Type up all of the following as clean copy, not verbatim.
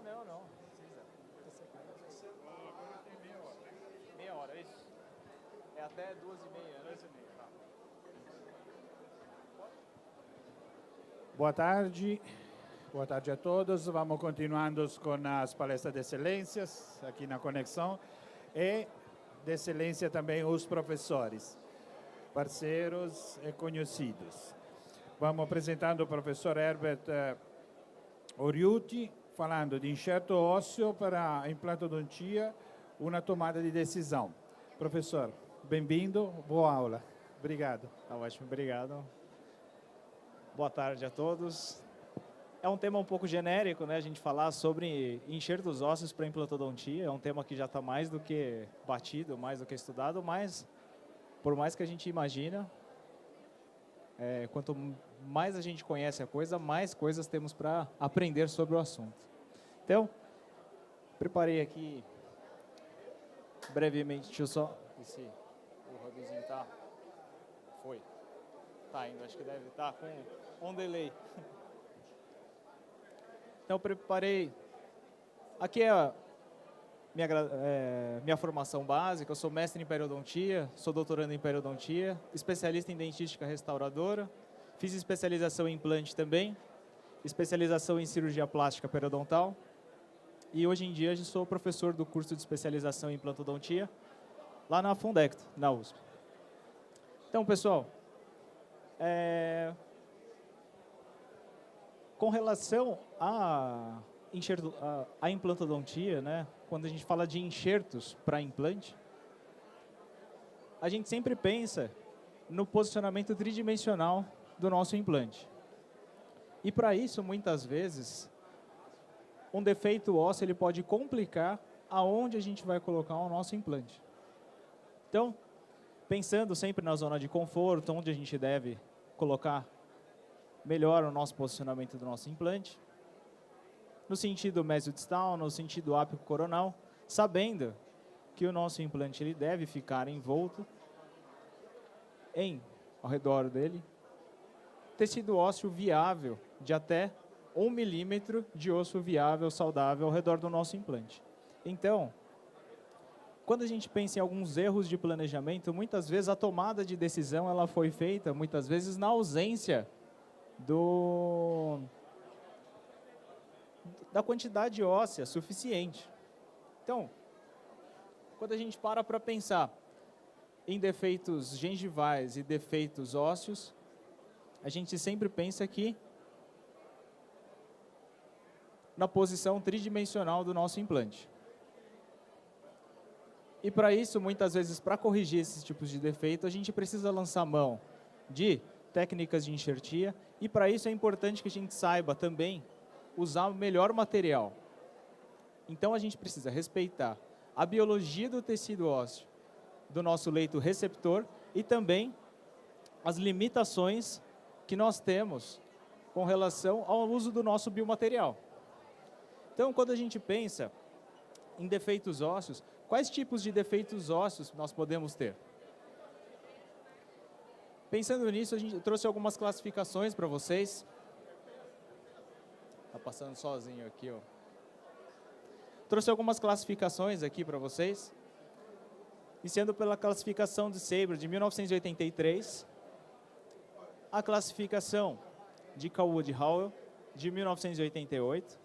não, não. Precisa. Agora tem meia hora. Meia hora, é isso? É até 2h30, né? 2h30, tá. Boa tarde a todos. Vamos continuando com as palestras de excelências aqui na Conexão e de excelência também os professores, parceiros e conhecidos. Vamos apresentando o professor Herbert Oriuti, falando de enxerto ósseo para implantodontia, uma tomada de decisão. Professor, bem-vindo, boa aula. Obrigado. Tá ótimo, obrigado. Boa tarde a todos. É um tema um pouco genérico, né? A gente falar sobre enxertos ósseos para implantodontia. É um tema que já está mais do que batido, mais do que estudado, mas por mais que a gente imagina, quanto mais a gente conhece a coisa, mais coisas temos para aprender sobre o assunto. Então, preparei aqui brevemente, deixa eu só ver se o hubzinho tá. Foi. Tá indo, acho que deve estar com um delay. Então, preparei. Aqui é a minha formação básica. Eu sou mestre em periodontia, sou doutorando em periodontia, especialista em dentística restauradora. Fiz especialização em implante também, especialização em cirurgia plástica periodontal. E hoje em dia eu sou professor do curso de especialização em implantodontia, lá na Fundecto, na USP. Então, pessoal, com relação à implantodontia, né, quando a gente fala de enxertos para implante, a gente sempre pensa no posicionamento tridimensional do nosso implante. E para isso, muitas vezes, um defeito ósseo ele pode complicar aonde a gente vai colocar o nosso implante. Então, pensando sempre na zona de conforto, onde a gente deve colocar melhor o nosso posicionamento do nosso implante, no sentido mesiodistal, no sentido ápico coronal, sabendo que o nosso implante ele deve ficar envolto ao redor dele, tecido ósseo viável de até 1 milímetro de osso viável, saudável ao redor do nosso implante. Então, quando a gente pensa em alguns erros de planejamento, muitas vezes a tomada de decisão ela foi feita, muitas vezes na ausência da quantidade óssea suficiente. Então, quando a gente para pensar em defeitos gengivais e defeitos ósseos, a gente sempre pensa aqui na posição tridimensional do nosso implante. E para isso, muitas vezes, para corrigir esses tipos de defeito, a gente precisa lançar mão de técnicas de enxertia, e para isso é importante que a gente saiba também usar o melhor material. Então a gente precisa respeitar a biologia do tecido ósseo, do nosso leito receptor e também as limitações que nós temos com relação ao uso do nosso biomaterial. Então, quando a gente pensa em defeitos ósseos, quais tipos de defeitos ósseos nós podemos ter? Pensando nisso, eu trouxe algumas classificações para vocês. Está passando sozinho aqui, ó. Trouxe algumas classificações aqui para vocês. Iniciando pela classificação de Sabre de 1983. A classificação de Cowwood-Howell de 1988.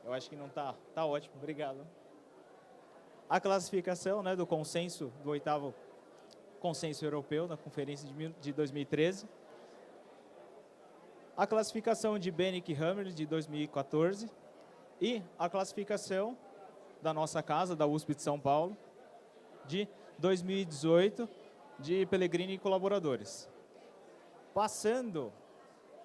Eu acho que não está. Está ótimo, obrigado. A classificação, né, do consenso, do 8º Consenso Europeu, na conferência de 2013. A classificação de Bennett e Hammer, de 2014. E a classificação da nossa casa, da USP de São Paulo, de 2018, de Pellegrini e colaboradores. Passando,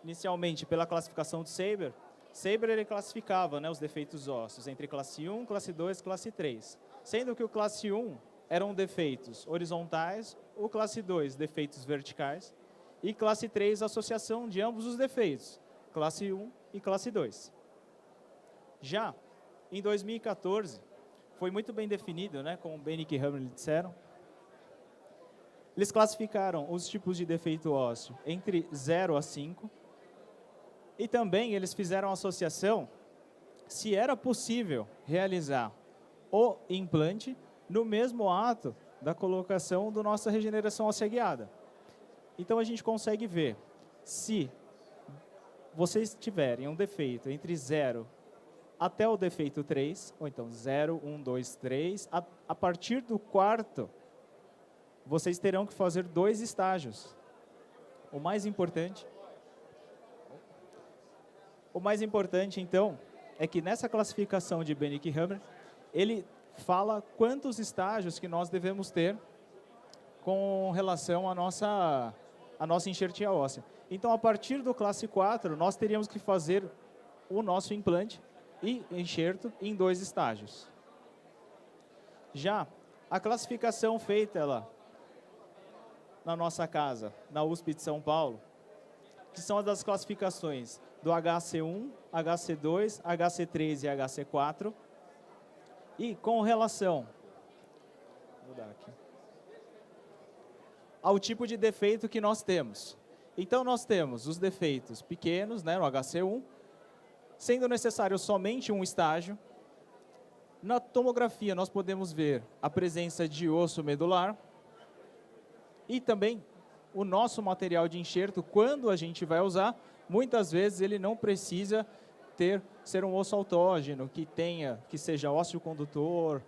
inicialmente, pela classificação de Sabre, ele classificava, né, os defeitos ósseos entre classe 1, classe 2 e classe 3. Sendo que o classe 1 eram defeitos horizontais, o classe 2 defeitos verticais e classe 3 associação de ambos os defeitos, classe 1 e classe 2. Já em 2014, foi muito bem definido, né, como Bennett e Hammer disseram, eles classificaram os tipos de defeito ósseo entre 0 a 5, E também eles fizeram associação se era possível realizar o implante no mesmo ato da colocação da nossa regeneração óssea guiada. Então, a gente consegue ver se vocês tiverem um defeito entre 0 até o defeito 3, ou então 0, 1, 2, 3, a partir do quarto, vocês terão que fazer 2 estágios. O mais importante, então, é que nessa classificação de Bennick-Hammer, ele fala quantos estágios que nós devemos ter com relação à nossa enxertia óssea. Então, a partir do classe 4, nós teríamos que fazer o nosso implante e enxerto em 2 estágios. Já a classificação feita lá na nossa casa, na USP de São Paulo, que são as das classificações do HC1, HC2, HC3 e HC4, e com relação ao tipo de defeito que nós temos. Então, nós temos os defeitos pequenos, né, no HC1, sendo necessário somente um estágio. Na tomografia, nós podemos ver a presença de osso medular e também o nosso material de enxerto, quando a gente vai usar, muitas vezes ele não precisa ser um osso autógeno, que seja ósseo condutor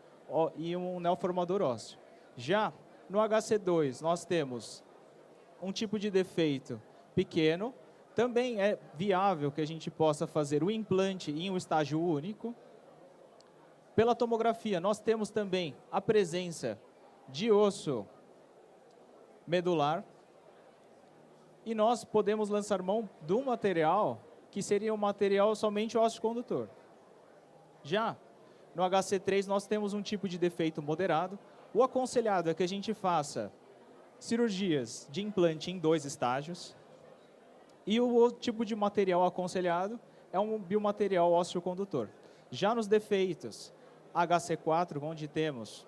e um neoformador ósseo. Já no HC2, nós temos um tipo de defeito pequeno. Também é viável que a gente possa fazer o implante em um estágio único. Pela tomografia, nós temos também a presença de osso medular. E nós podemos lançar mão de um material que seria um material somente ósseo condutor. Já no HC3, nós temos um tipo de defeito moderado. O aconselhado é que a gente faça cirurgias de implante em 2 estágios. E o outro tipo de material aconselhado é um biomaterial ósseo condutor. Já nos defeitos HC4, onde temos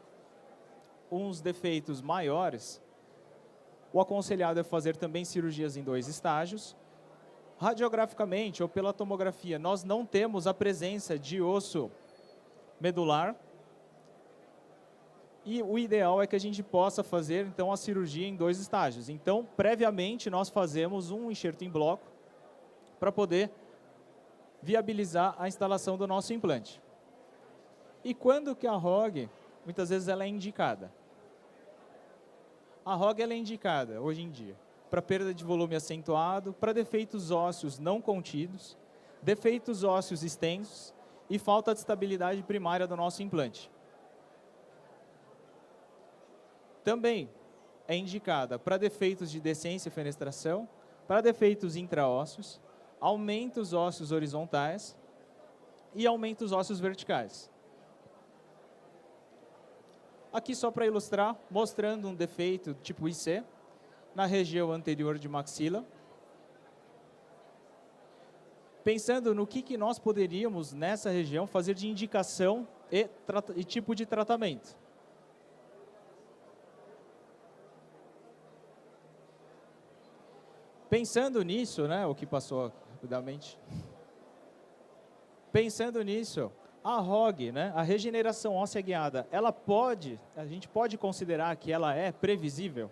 uns defeitos maiores, o aconselhado é fazer também cirurgias em 2 estágios. Radiograficamente ou pela tomografia, nós não temos a presença de osso medular. E o ideal é que a gente possa fazer, então, a cirurgia em 2 estágios. Então, previamente, nós fazemos um enxerto em bloco para poder viabilizar a instalação do nosso implante. E quando que a ROG, muitas vezes, ela é indicada? A ROG ela é indicada, hoje em dia, para perda de volume acentuado, para defeitos ósseos não contidos, defeitos ósseos extensos e falta de estabilidade primária do nosso implante. Também é indicada para defeitos de decência e fenestração, para defeitos intraósseos, aumentos ósseos horizontais e aumentos ósseos verticais. Aqui só para ilustrar, mostrando um defeito tipo IC, na região anterior de maxila. Pensando no que nós poderíamos, nessa região, fazer de indicação e tipo de tratamento. Pensando nisso, né, o que passou rapidamente. Pensando nisso, a ROG, né, a regeneração óssea guiada, a gente pode considerar que ela é previsível?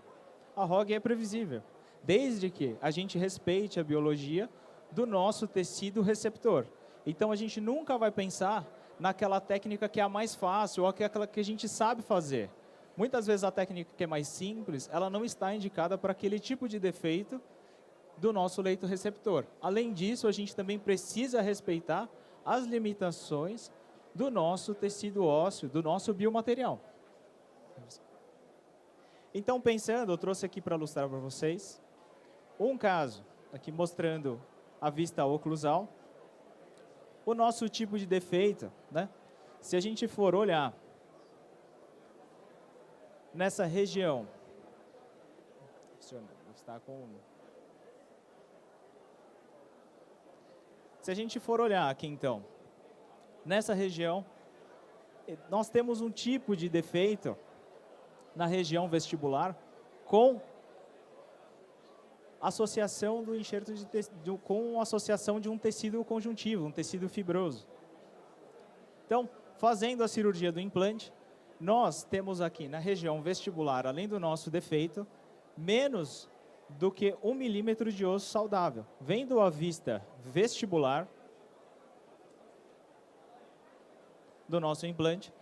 A ROG é previsível, desde que a gente respeite a biologia do nosso tecido receptor. Então, a gente nunca vai pensar naquela técnica que é a mais fácil ou aquela que a gente sabe fazer. Muitas vezes a técnica que é mais simples, ela não está indicada para aquele tipo de defeito do nosso leito receptor. Além disso, a gente também precisa respeitar as limitações do nosso tecido ósseo, do nosso biomaterial. Então, pensando, eu trouxe aqui para ilustrar para vocês um caso, aqui mostrando a vista oclusal. O nosso tipo de defeito, né? Se a gente for olhar nessa região, está com... Se a gente for olhar aqui, então, nessa região, nós temos um tipo de defeito na região vestibular com associação do enxerto com associação de um tecido conjuntivo, um tecido fibroso. Então, fazendo a cirurgia do implante, nós temos aqui na região vestibular, além do nosso defeito, menos do que 1 milímetro de osso saudável. Vendo a vista vestibular do nosso implante,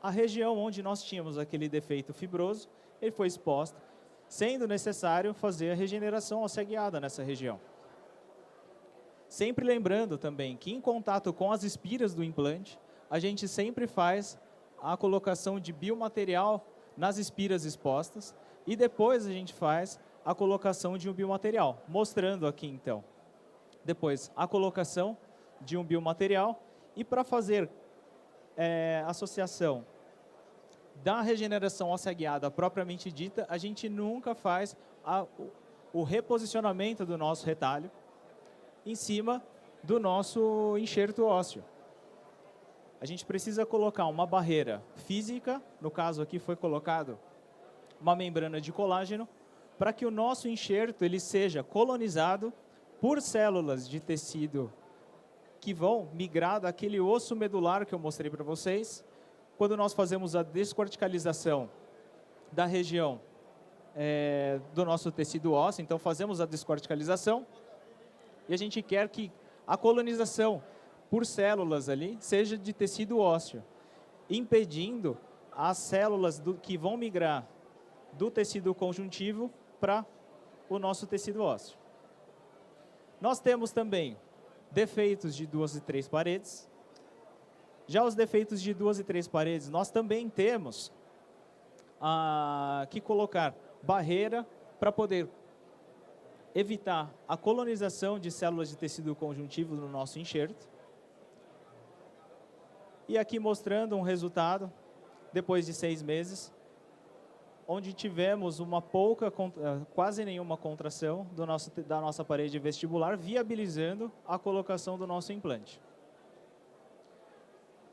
a região onde nós tínhamos aquele defeito fibroso, ele foi exposta, sendo necessário fazer a regeneração óssea guiada nessa região. Sempre lembrando também que em contato com as espiras do implante, a gente sempre faz a colocação de biomaterial nas espiras expostas e depois a gente faz a colocação de um biomaterial, mostrando aqui então. Depois a colocação de um biomaterial e para fazer associação da regeneração óssea guiada propriamente dita, a gente nunca faz o reposicionamento do nosso retalho em cima do nosso enxerto ósseo. A gente precisa colocar uma barreira física, no caso aqui foi colocado uma membrana de colágeno, para que o nosso enxerto ele seja colonizado por células de tecido que vão migrar daquele osso medular que eu mostrei para vocês. Quando nós fazemos a descorticalização da região do nosso tecido ósseo, então fazemos a descorticalização e a gente quer que a colonização por células ali seja de tecido ósseo, impedindo as células que vão migrar do tecido conjuntivo para o nosso tecido ósseo. Nós temos também defeitos de 2 e 3 paredes. Já os defeitos de 2 e 3 paredes, nós também temos que colocar barreira para poder evitar a colonização de células de tecido conjuntivo no nosso enxerto. E aqui mostrando um resultado, depois de 6 meses, onde tivemos quase nenhuma contração da nossa parede vestibular, viabilizando a colocação do nosso implante.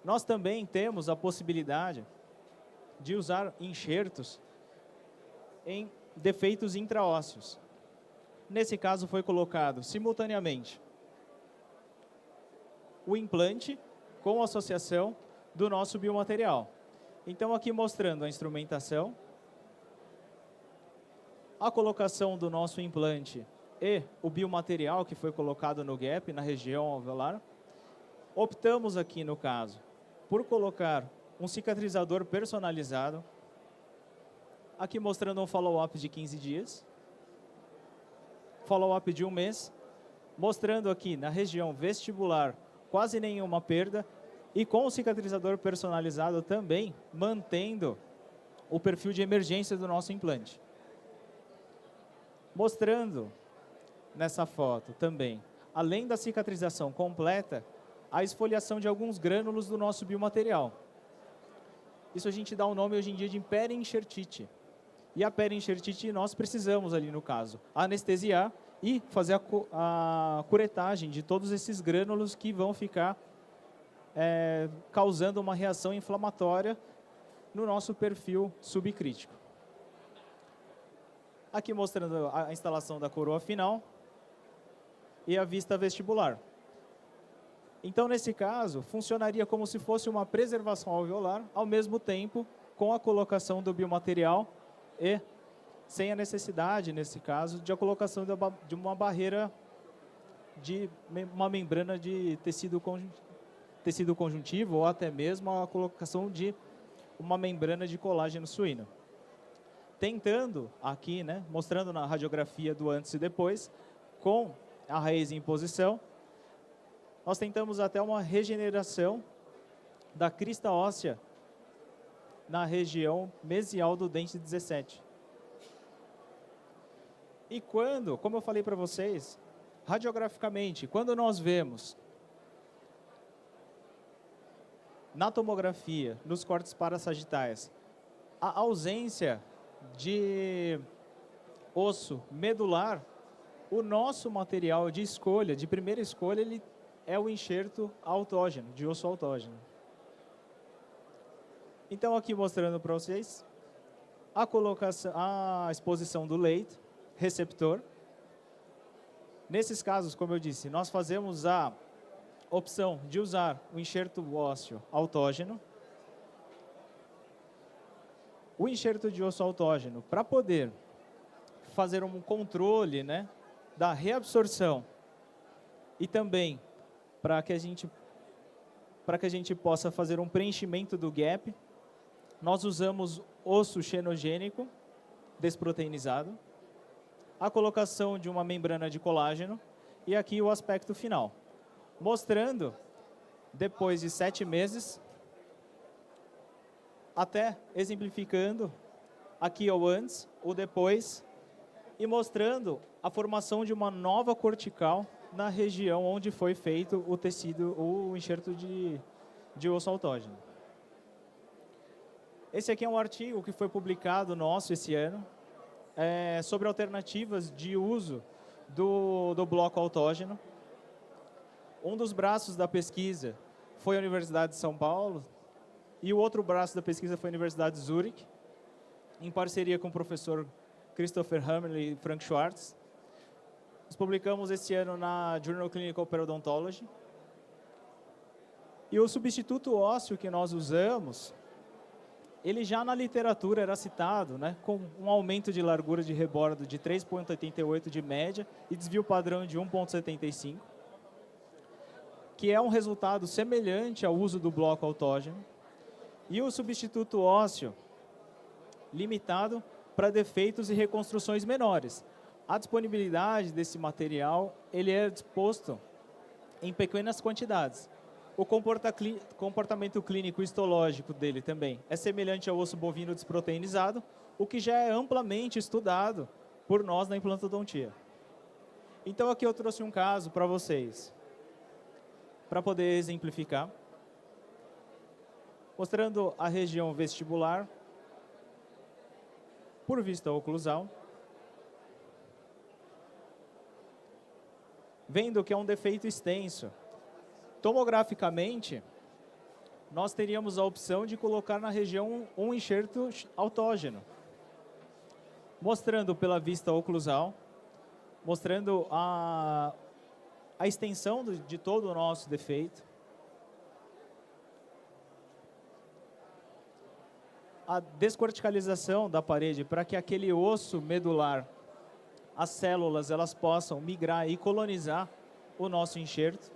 Nós também temos a possibilidade de usar enxertos em defeitos intraósseos. Nesse caso foi colocado simultaneamente o implante com associação do nosso biomaterial. Então aqui mostrando a instrumentação, a colocação do nosso implante e o biomaterial que foi colocado no gap, na região alveolar. Optamos aqui no caso por colocar um cicatrizador personalizado, aqui mostrando um follow-up de 15 dias, follow-up de 1 mês, mostrando aqui na região vestibular quase nenhuma perda e com o cicatrizador personalizado também mantendo o perfil de emergência do nosso implante. Mostrando nessa foto também, além da cicatrização completa, a esfoliação de alguns grânulos do nosso biomaterial. Isso a gente dá o nome hoje em dia de perienxertite. E a perienxertite nós precisamos ali no caso anestesiar e fazer a curetagem de todos esses grânulos que vão ficar causando uma reação inflamatória no nosso perfil subcrítico. Aqui mostrando a instalação da coroa final e a vista vestibular. Então, nesse caso, funcionaria como se fosse uma preservação alveolar, ao mesmo tempo com a colocação do biomaterial e sem a necessidade, nesse caso, de a colocação de uma barreira de uma membrana de tecido conjuntivo ou até mesmo a colocação de uma membrana de colágeno suíno. Tentando aqui, mostrando na radiografia do antes e depois, com a raiz em posição, nós tentamos até uma regeneração da crista óssea na região mesial do dente 17. E quando, como eu falei para vocês, radiograficamente, quando nós vemos na tomografia, nos cortes parassagitais, a ausência de osso medular, o nosso material de escolha, de primeira escolha, ele é o enxerto autógeno, de osso autógeno. Então, aqui mostrando para vocês a exposição do leito, receptor, Nesses casos, como eu disse, nós fazemos a opção de usar o enxerto ósseo autógeno. O enxerto de osso autógeno, para poder fazer um controle, né, da reabsorção e também para que a gente possa fazer um preenchimento do gap, nós usamos osso xenogênico desproteinizado, a colocação de uma membrana de colágeno e aqui o aspecto final, mostrando, depois de 7 meses, até exemplificando aqui o antes, o depois, e mostrando a formação de uma nova cortical na região onde foi feito o tecido, o enxerto de osso autógeno. Esse aqui é um artigo que foi publicado nosso esse ano, sobre alternativas de uso do bloco autógeno. Um dos braços da pesquisa foi a Universidade de São Paulo e o outro braço da pesquisa foi a Universidade de Zurich, em parceria com o professor Christopher Hamel e Frank Schwartz. Nós publicamos esse ano na Journal Clinical Periodontology. E o substituto ósseo que nós usamos, ele já na literatura era citado, né, com um aumento de largura de rebordo de 3,88 de média e desvio padrão de 1,75, que é um resultado semelhante ao uso do bloco autógeno. E o substituto ósseo limitado para defeitos e reconstruções menores. A disponibilidade desse material, ele é disposto em pequenas quantidades. O comportamento clínico histológico dele também é semelhante ao osso bovino desproteinizado, o que já é amplamente estudado por nós na implantodontia. Então aqui eu trouxe um caso para vocês, para poder exemplificar, mostrando a região vestibular por vista oclusal, vendo que é um defeito extenso. Tomograficamente, nós teríamos a opção de colocar na região um enxerto autógeno, mostrando pela vista oclusal, mostrando a extensão de todo o nosso defeito, a descorticalização da parede para que aquele osso medular, as células, elas possam migrar e colonizar o nosso enxerto.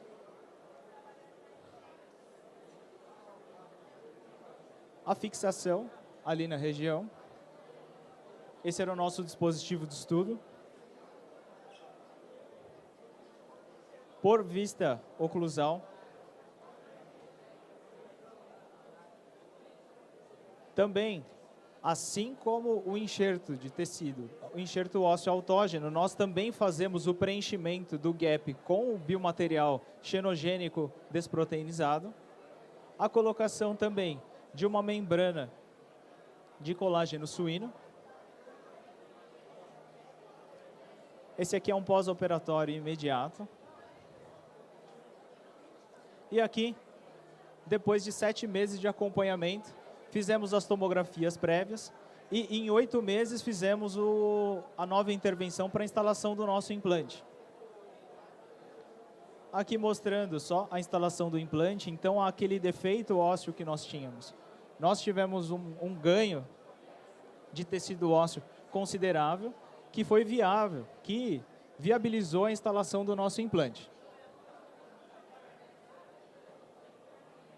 A fixação ali na região. Esse era o nosso dispositivo de estudo. Por vista oclusal. Também, assim como o enxerto de tecido, o enxerto ósseo autógeno, nós também fazemos o preenchimento do gap com o biomaterial xenogênico desproteinizado. A colocação também de uma membrana de colágeno suíno. Esse aqui é um pós-operatório imediato. E aqui, depois de 7 meses de acompanhamento, fizemos as tomografias prévias e em 8 meses fizemos a nova intervenção para a instalação do nosso implante. Aqui mostrando só a instalação do implante, então aquele defeito ósseo que nós tínhamos. Nós tivemos um ganho de tecido ósseo considerável, que foi viável, que viabilizou a instalação do nosso implante.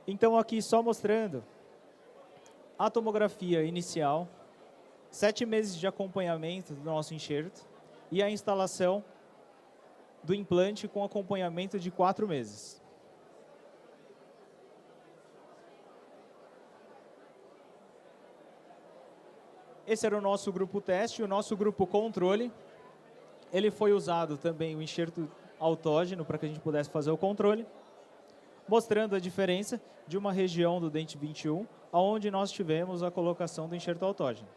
Então aqui só mostrando a tomografia inicial, 7 meses de acompanhamento do nosso enxerto e a instalação do implante com acompanhamento de 4 meses. Esse era o nosso grupo teste, o nosso grupo controle. Ele foi usado também o enxerto autógeno para que a gente pudesse fazer o controle, mostrando a diferença de uma região do dente 21, onde nós tivemos a colocação do enxerto autógeno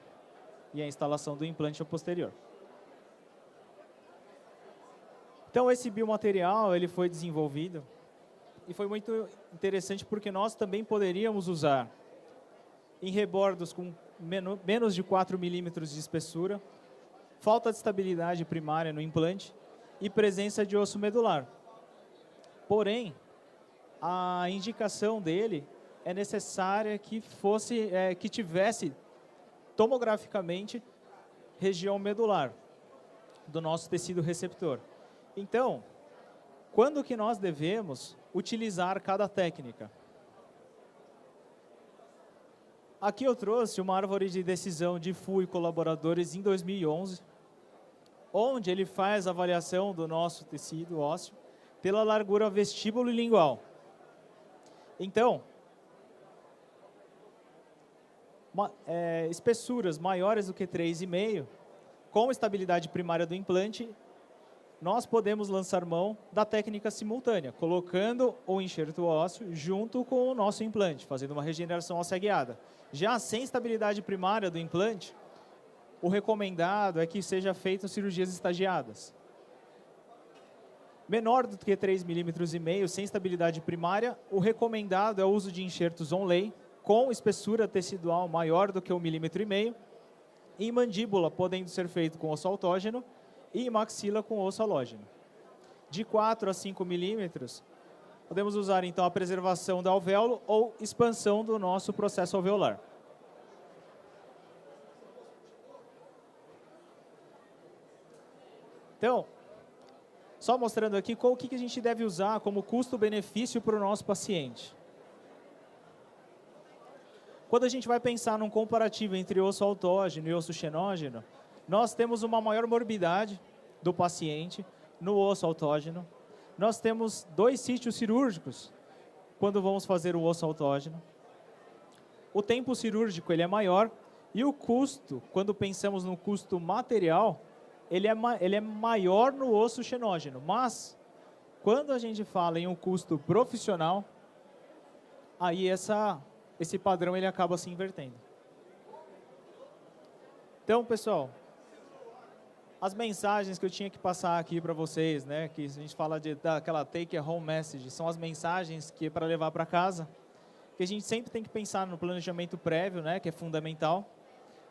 e a instalação do implante posterior. Então, esse biomaterial ele foi desenvolvido e foi muito interessante porque nós também poderíamos usar em rebordos com menos de 4 milímetros de espessura, falta de estabilidade primária no implante e presença de osso medular. Porém, a indicação dele é necessária que que tivesse tomograficamente região medular do nosso tecido receptor. Então, quando que nós devemos utilizar cada técnica? Aqui eu trouxe uma árvore de decisão de Fu e colaboradores em 2011, onde ele faz a avaliação do nosso tecido ósseo pela largura vestíbulo e lingual. Então, espessuras maiores do que 3,5, com estabilidade primária do implante, nós podemos lançar mão da técnica simultânea, colocando o enxerto ósseo junto com o nosso implante, fazendo uma regeneração óssea guiada. Já sem estabilidade primária do implante, o recomendado é que seja feito cirurgias estagiadas. Menor do que 3,5 milímetros, sem estabilidade primária, o recomendado é o uso de enxertos on-lay, com espessura tecidual maior do que 1,5 milímetro, e mandíbula podendo ser feito com osso autógeno e maxila com osso halógeno. De 4 a 5 milímetros, podemos usar então a preservação do alvéolo ou expansão do nosso processo alveolar. Então, só mostrando aqui o que a gente deve usar como custo-benefício para o nosso paciente. Quando a gente vai pensar num comparativo entre osso autógeno e osso xenógeno, nós temos uma maior morbidade do paciente no osso autógeno. Nós temos 2 sítios cirúrgicos quando vamos fazer o osso autógeno. O tempo cirúrgico ele é maior e o custo, quando pensamos no custo material, ele é maior no osso xenógeno. Mas, quando a gente fala em um custo profissional, aí esse padrão ele acaba se invertendo. Então, pessoal, as mensagens que eu tinha que passar aqui para vocês, né, que a gente fala daquela take a home message, são as mensagens que é para levar para casa, que a gente sempre tem que pensar no planejamento prévio, né, que é fundamental.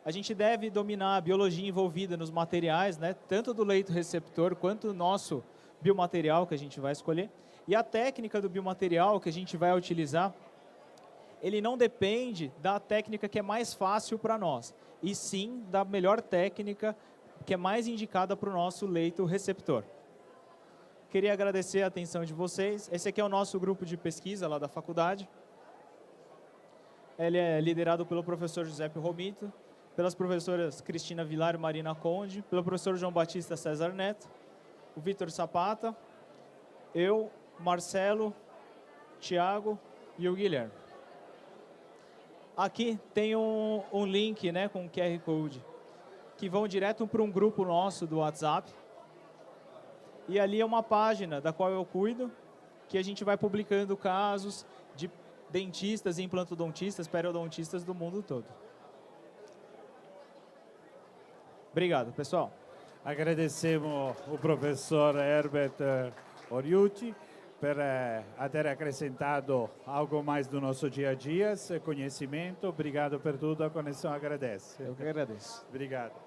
A gente deve dominar a biologia envolvida nos materiais, né, tanto do leito receptor quanto do nosso biomaterial que a gente vai escolher. E a técnica do biomaterial que a gente vai utilizar, ele não depende da técnica que é mais fácil para nós, e sim da melhor técnica que é mais indicada para o nosso leito receptor. Queria agradecer a atenção de vocês. Esse aqui é o nosso grupo de pesquisa lá da faculdade. Ele é liderado pelo professor Giuseppe Romito, pelas professoras Cristina Vilar e Marina Conde, pelo professor João Batista César Neto, o Vitor Sapata, eu, Marcelo, Tiago e o Guilherme. Aqui tem um link, né, com QR Code, que vão direto para um grupo nosso do WhatsApp. E ali é uma página da qual eu cuido, que a gente vai publicando casos de dentistas, implantodontistas, periodontistas do mundo todo. Obrigado, pessoal. Agradecemos o professor Herbert Oriucci per ter acrescentado algo mais do nosso dia a dia, seu conhecimento. Obrigado por tudo, a Conexão agradece. Eu que agradeço. Obrigado.